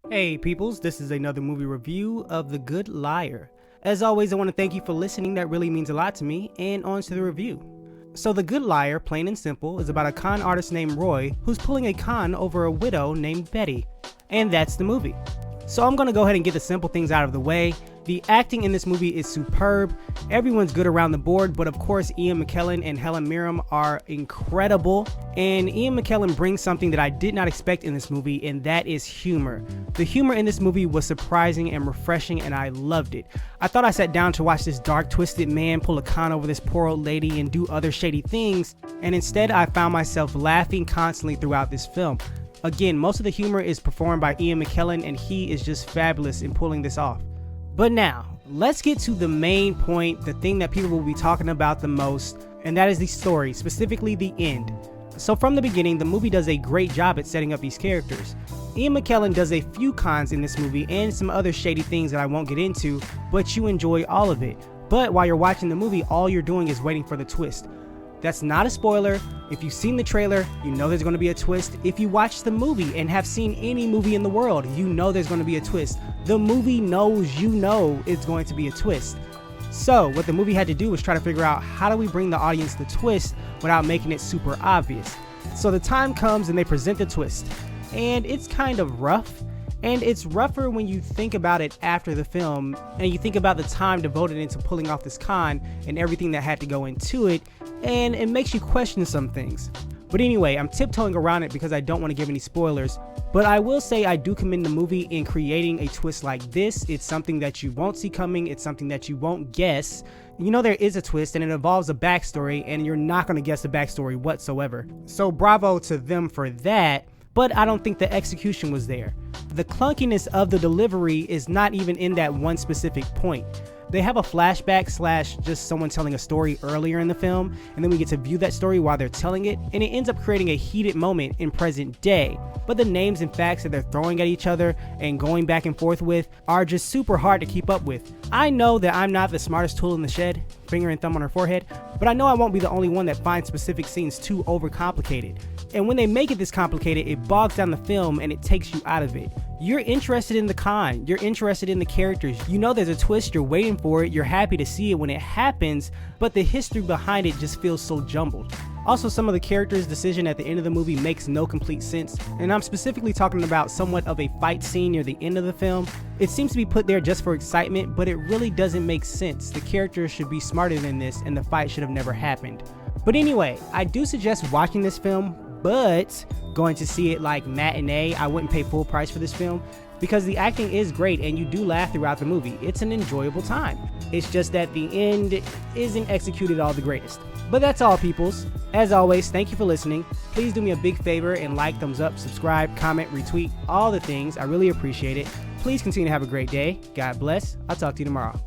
Hey peoples, this is another movie review of The Good Liar. As always, I want to thank you for listening, that really means a lot to me, and on to the review. So The Good Liar, plain and simple, is about a con artist named Roy who's pulling a con over a widow named Betty. And that's the movie. So I'm going to go ahead and get the simple things out of the way. The acting in this movie is superb. Everyone's good around the board, but of course Ian McKellen and Helen Mirren are incredible. And Ian McKellen brings something that I did not expect in this movie, and that is humor. The humor in this movie was surprising and refreshing, and I loved it. I thought I sat down to watch this dark, twisted man pull a con over this poor old lady and do other shady things, and instead I found myself laughing constantly throughout this film. Again, most of the humor is performed by Ian McKellen, and he is just fabulous in pulling this off. But now, let's get to the main point, the thing that people will be talking about the most, and that is the story, specifically the end. So from the beginning, the movie does a great job at setting up these characters. Ian McKellen does a few cons in this movie and some other shady things that I won't get into, but you enjoy all of it. But while you're watching the movie, all you're doing is waiting for the twist. That's not a spoiler. If you've seen the trailer, you know there's going to be a twist. If you watch the movie and have seen any movie in the world, you know there's going to be a twist. The movie knows you know it's going to be a twist. So what the movie had to do was try to figure out, how do we bring the audience the twist without making it super obvious? So the time comes and they present the twist, and it's kind of rough. And it's rougher when you think about it after the film and you think about the time devoted into pulling off this con and everything that had to go into it, and it makes you question some things. But anyway, I'm tiptoeing around it because I don't want to give any spoilers, but I will say I do commend the movie in creating a twist like this. It's something that you won't see coming, it's something that you won't guess. You know there is a twist and it involves a backstory, and you're not going to guess the backstory whatsoever. So bravo to them for that. But I don't think the execution was there. The clunkiness of the delivery is not even in that one specific point. They have a flashback / just someone telling a story earlier in the film, and then we get to view that story while they're telling it, and it ends up creating a heated moment in present day. But the names and facts that they're throwing at each other and going back and forth with are just super hard to keep up with. I know that I'm not the smartest tool in the shed, finger and thumb on her forehead, but I know I won't be the only one that finds specific scenes too overcomplicated. And when they make it this complicated, it bogs down the film and it takes you out of it. You're interested in the con, you're interested in the characters, you know there's a twist, you're waiting for it, you're happy to see it when it happens, but the history behind it just feels so jumbled. Also, some of the characters' decision at the end of the movie makes no complete sense, and I'm specifically talking about somewhat of a fight scene near the end of the film. It seems to be put there just for excitement, but it really doesn't make sense. The characters should be smarter than this, and the fight should have never happened. But anyway, I do suggest watching this film, but going to see it like matinee. I wouldn't pay full price for this film because the acting is great and you do laugh throughout the movie. It's an enjoyable time. It's just that the end isn't executed all the greatest. But that's all, peoples. As always, thank you for listening. Please do me a big favor and like, thumbs up, subscribe, comment, retweet, all the things. I really appreciate it. Please continue to have a great day. God bless. I'll talk to you tomorrow.